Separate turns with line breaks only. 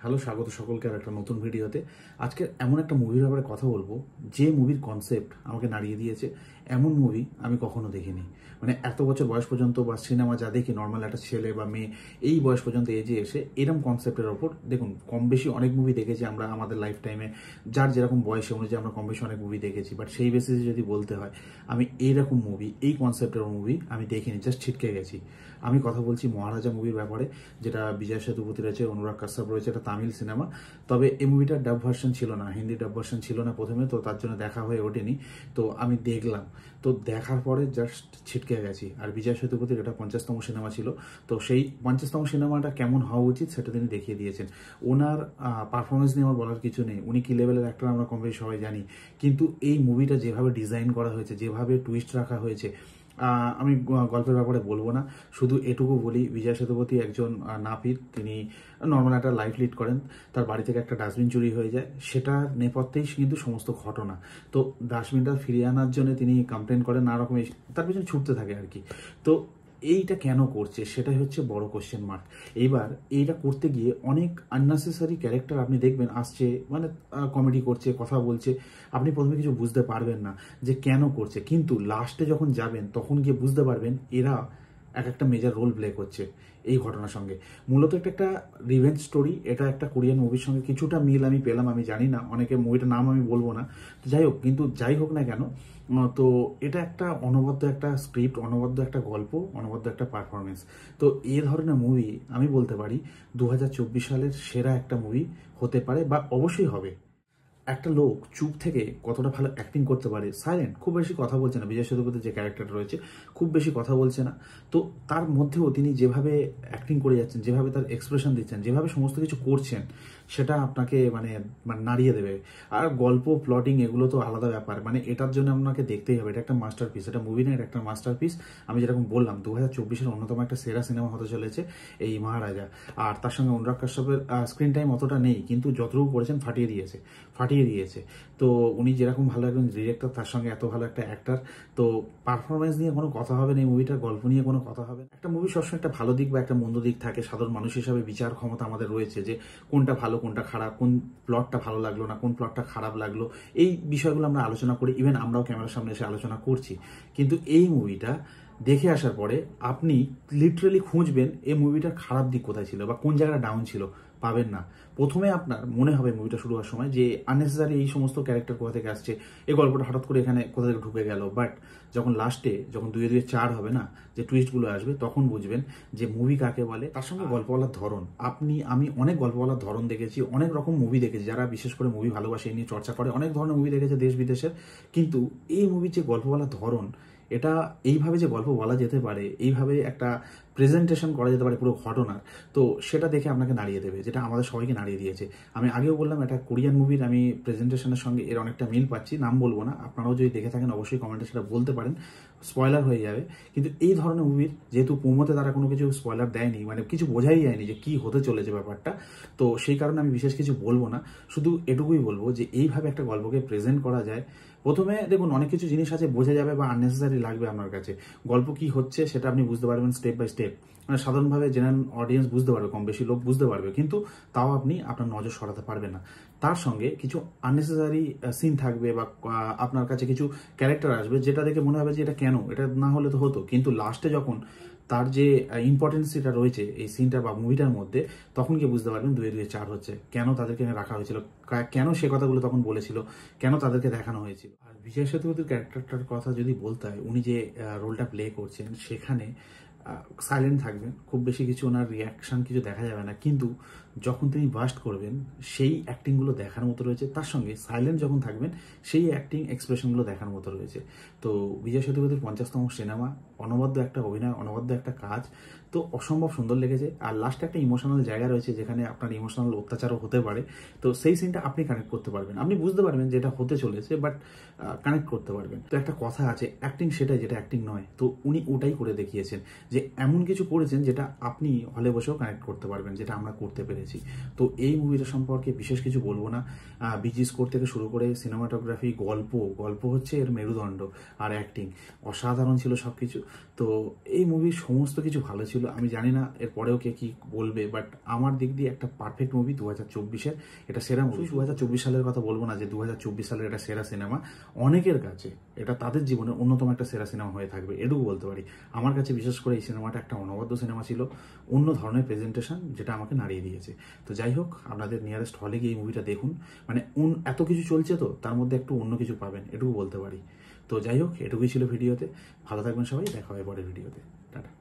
Hello, স্বাগত সকলকে আর একটা নতুন ভিডিওতে। আজকে এমন একটা মুভির ব্যাপারে কথা বলবো যে মুভির কনসেপ্ট আমাকে নাড়িয়ে দিয়েছে। এমন মুভি আমি কখনো দেখিনি। মানে এত বছর বয়স পর্যন্ত বা সিনেমা যা দেখি, নর্মাল একটা ছেলে বা মেয়ে এই বয়স পর্যন্ত এজে এসে এরকম কনসেপ্টের ওপর দেখুন, কম বেশি অনেক মুভি দেখেছি আমরা আমাদের লাইফ টাইমে, যার যেরকম বয়সে অনুযায়ী আমরা কম বেশি অনেক মুভি দেখেছি। বাট সেই বেসিসে যদি বলতে হয়, আমি এইরকম মুভি, এই কনসেপ্টের মুভি আমি দেখিনি, জাস্ট ছিটকে গেছি। আমি কথা বলছি মহারাজা মুভির ব্যাপারে, যেটা বিজয় সেতুপতি রয়েছে, অনুরাগ কাশ্যপ রয়েছে। এটা তামিল সিনেমা, তবে এই মুভিটার ডাব ভার্সন ছিল না, হিন্দি ডাব ভার্সন ছিল না প্রথমে, তো তার জন্য দেখা হয়ে ওঠেনি। তো আমি দেখলাম, তো দেখার পরে জাস্ট ছিটকে গেছি। আর বিজয় সেতুপতির এটা 50তম সিনেমা ছিল, তো সেই 50তম সিনেমাটা কেমন হওয়া উচিত সেটা তিনি দেখিয়ে দিয়েছেন। ওনার পারফরমেন্স নিয়ে আমার বলার কিছু নেই, উনি কি লেভেলের অ্যাক্টর আমরা কম বেশি সবাই জানি। কিন্তু এই মুভিটা যেভাবে ডিজাইন করা হয়েছে, যেভাবে টুইস্ট রাখা হয়েছে, আমি গল্পের ব্যাপারে বলবো না, শুধু এটুকু বলি বিজয় সেতুপতি একজন নাপিত। তিনি নর্মাল একটা লাইফ লিড করেন। তার বাড়ি থেকে একটা ডাস্টবিন চুরি হয়ে যায়, সেটার নেপথ্যেই কিন্তু সমস্ত ঘটনা। তো ডাস্টবিনটা ফিরিয়ে আনার জন্য তিনি কমপ্লেন করেন, নানা রকম তার পিছনে ছুটতে থাকে আর কি। তো এইটা কেন করছে সেটাই হচ্ছে বড় কোশ্চেন মার্ক। এইবার এইটা করতে গিয়ে অনেক আননেসেসারি ক্যারেক্টার আপনি দেখবেন আসছে, মানে কমেডি করছে, কথা বলছে। আপনি প্রথমে কিছু বুঝতে পারবেন না যে কেন করছে, কিন্তু লাস্টে যখন যাবেন তখন গিয়ে বুঝতে পারবেন এরা এক একটা মেজর রোল প্লে করছে এই ঘটনার সঙ্গে। মূলত এটা একটা রিভেঞ্জ স্টোরি, এটা একটা কোরিয়ান মুভির সঙ্গে কিছুটা মিল আমি পেলাম। আমি জানি না, অনেকে মুভিটার নাম আমি বলবো না, তো যাই হোক, কিন্তু যাই হোক না কেন, তো এটা একটা অনবদ্য একটা স্ক্রিপ্ট, অনবদ্য একটা গল্প, অনবদ্য একটা পারফরমেন্স। তো এই ধরনের মুভি আমি বলতে পারি 2024 সালের সেরা একটা মুভি হতে পারে, বা অবশ্যই হবে। একটা লোক চুপ থেকে কতটা ভালো অ্যাক্টিং করতে পারে, সাইলেন্ট, খুব বেশি কথা বলছে না। বিজয় সেতুপতির যে ক্যারেক্টারটা রয়েছে খুব বেশি কথা বলছে না, তো তার মধ্যেও তিনি যেভাবে অ্যাক্টিং করে যাচ্ছেন, যেভাবে তার এক্সপ্রেশন দিচ্ছেন, যেভাবে সমস্ত কিছু করছেন, সেটা আপনাকে মানে মানে নাড়িয়ে দেবে। আর গল্প, প্লটিং এগুলো তো আলাদা ব্যাপার, মানে এটার জন্য আপনাকে দেখতেই হবে। এটা একটা মাস্টারপিস, এটা মুভি না, এটা একটা মাস্টারপিস। আমি যেরকম বললাম 2024-এর অন্যতম একটা সেরা সিনেমা হতে চলেছে এই মহারাজা। আর তার সঙ্গে অনুরাগ কাশ্যপের স্ক্রিন টাইম অতটা নেই, কিন্তু যতটুকু করেছেন ফাটিয়ে দিয়েছে। তো উনি যেরকম ভালো একজন ডিরেক্টর, তার সঙ্গে এত ভালো একটা অ্যাক্টর, তো পারফরমেন্স নিয়ে কোনো কথা হবে না, এই মুভিটার গল্প নিয়ে কোনো কথা হবে না। একটা মুভি সবসময় একটা ভালো দিক বা একটা মন্দ দিক থাকে। সাধারণ মানুষ হিসাবে বিচার ক্ষমতা আমাদের রয়েছে যে কোনটা ভালো কোনটা খারাপ, কোন প্লটটা ভালো লাগলো না, কোন প্লটটা খারাপ লাগলো, এই বিষয়গুলো আমরা আলোচনা করি। ইভেন আমরাও ক্যামেরার সামনে এসে আলোচনা করছি। কিন্তু এই মুভিটা দেখে আসার পরে আপনি লিটারেলি খুঁজবেন এই মুভিটার খারাপ দিক কোথায় ছিল বা কোন জায়গাটা ডাউন ছিল, পাবেন না। প্রথমে আপনার মনে হবে মুভিটা শুরু হওয়ার সময় যে আননেসেসারি এই সমস্ত ক্যারেক্টার কোথা থেকে আসছে, এই গল্পটা হঠাৎ করে এখানে কোথা থেকে ঢুকে গেল। বাট যখন লাস্টে, যখন 2-2 4 হবে না, যে টুইস্টগুলো আসবে, তখন বুঝবেন যে মুভি কাকে বলে। তার সঙ্গে গল্প বলার ধরন, আমি অনেক গল্প বলার ধরন দেখেছি, অনেক রকম মুভি দেখেছি। যারা বিশেষ করে মুভি ভালোবাসে, এই নিয়ে চর্চা করে, অনেক ধরনের মুভি দেখেছে দেশ বিদেশের। কিন্তু এই মুভির যে গল্প বলার ধরন, এটা এইভাবে যে গল্প বলা যেতে পারে, এইভাবে একটা প্রেজেন্টেশন করা যেতে পারে পুরো ঘটনার, তো সেটা দেখে আপনাকে নাড়িয়ে দেবে, যেটা আমাদের সবাইকে নাড়িয়ে দিয়েছে। আমি আগেও বললাম এটা কোরিয়ান মুভির, আমি প্রেজেন্টেশনের সঙ্গে এর অনেকটা মিল পাচ্ছি। নাম বলবো না, আপনারাও যদি দেখে থাকেন অবশ্যই কমেন্টে সেটা বলতে পারেন, স্পয়লার হয়ে যাবে। কিন্তু এই ধরনের মুভির যেহেতু প্রোমোতে তারা কোনো কিছু স্পয়লার দেয়নি, মানে কিছু বোঝাই যায়নি যে কি হতে চলেছে ব্যাপারটা, তো সেই কারণে আমি বিশেষ কিছু বলবো না। শুধু এটুকুই বলবো যে এইভাবে একটা গল্পকে প্রেজেন্ট করা যায়। প্রথমে দেখুন, অনেক কিছু জিনিস আছে বোঝা যাবে বা আননেসেসারি লাগবে আপনার কাছে। গল্প কি হচ্ছে সেটা আপনি বুঝতে পারবেন স্টেপ বাই স্টেপ, মানে সাধারণভাবে জেনারেল অডিয়েন্স বুঝতে পারবে, কম বেশি লোক বুঝতে পারবে, কিন্তু তাও আপনি আপনার নজর সরাতে পারবেন না। তার সঙ্গে কিছু আননেসেসারি সিন থাকবে বা আপনার কাছে কিছু ক্যারেক্টার আসবে যেটা দেখে মনে হবে যে এটা কেন, এটা না হলে তো হতো, কিন্তু লাস্টে যখন তার যে ইম্পর্টেন্সিটা রয়েছে এই সিনটা বা মুভিটার মধ্যে, তখন গিয়ে বুঝতে পারবেন 2-2 4 হচ্ছে, কেন তাদেরকে রাখা হয়েছিল, কেন সে কথাগুলো তখন বলেছিল, কেন তাদেরকে দেখানো হয়েছিল। আর বিজয় সেতুপতির ক্যারেক্টারটার কথা যদি বলতে হয়, উনি যে রোলটা প্লে করছেন সেখানে সাইলেন্ট থাকবেন, খুব বেশি কিছু ওনার রিয়াকশন কিছু দেখা যাবে না, কিন্তু যখন তিনি বাস্ট করবেন সেই অ্যাক্টিংগুলো দেখার মতো রয়েছে। তার সঙ্গে সাইলেন্ট যখন থাকবেন সেই অ্যাক্টিং এক্সপ্রেশনগুলো দেখার মতো রয়েছে। তো বিজয় সেতুপতির 50তম সিনেমা, অনবদ্য একটা অভিনয়, অনবদ্য একটা কাজ, তো অসম্ভব সুন্দর লেগেছে। আর লাস্টে একটা ইমোশনাল জায়গা রয়েছে যেখানে আপনার ইমোশনাল অত্যাচারও হতে পারে, তো সেই সিনটা আপনি কানেক্ট করতে পারবেন, আপনি বুঝতে পারবেন যে এটা হতে চলেছে, বাট কানেক্ট করতে পারবেন। তো একটা কথা আছে, অ্যাক্টিং সেটাই যেটা অ্যাক্টিং নয়, তো উনি ওটাই করে দেখিয়েছেন যে এমন কিছু করেছেন যেটা আপনি হলে বসেও কানেক্ট করতে পারবেন, যেটা আমরা করতে পেরেছি। হয়েছি। তো এই মুভিটা সম্পর্কে বিশেষ কিছু বলবো না। বিজি স্কোর থেকে শুরু করে সিনেমাটোগ্রাফি, গল্প হচ্ছে এর মেরুদণ্ড, আর অ্যাক্টিং অসাধারণ ছিল সব কিছু। তো এই মুভির সমস্ত কিছু ভালো ছিল। আমি জানি না এর পরেও কে কী বলবে, বাট আমার দিক দিয়ে একটা পারফেক্ট মুভি 2024-এর। এটা সেরা মুভি। 2024 সালের কথা বলবো না যে 2024 সালের এটা সেরা সিনেমা, অনেকের কাছে এটা তাদের জীবনের অন্যতম একটা সেরা সিনেমা হয়ে থাকবে, এটুকু বলতে পারি। আমার কাছে বিশেষ করে এই সিনেমাটা একটা অনবদ্য সিনেমা ছিল, অন্য ধরনের প্রেজেন্টেশন, যেটা আমাকে নাড়িয়ে দিয়েছে। তো যাই হোক, আপনাদের নিয়ারেস্ট হলে গিয়ে এই মুভিটা দেখুন। মানে এত কিছু চলছে, তো তার মধ্যে একটু অন্য কিছু পাবেন, এটুকু বলতে পারি। তো যাই হোক, এটুকুই ছিল ভিডিওতে। ভালো থাকবেন সবাই, দেখা হবে পরের ভিডিওতে। টাটা।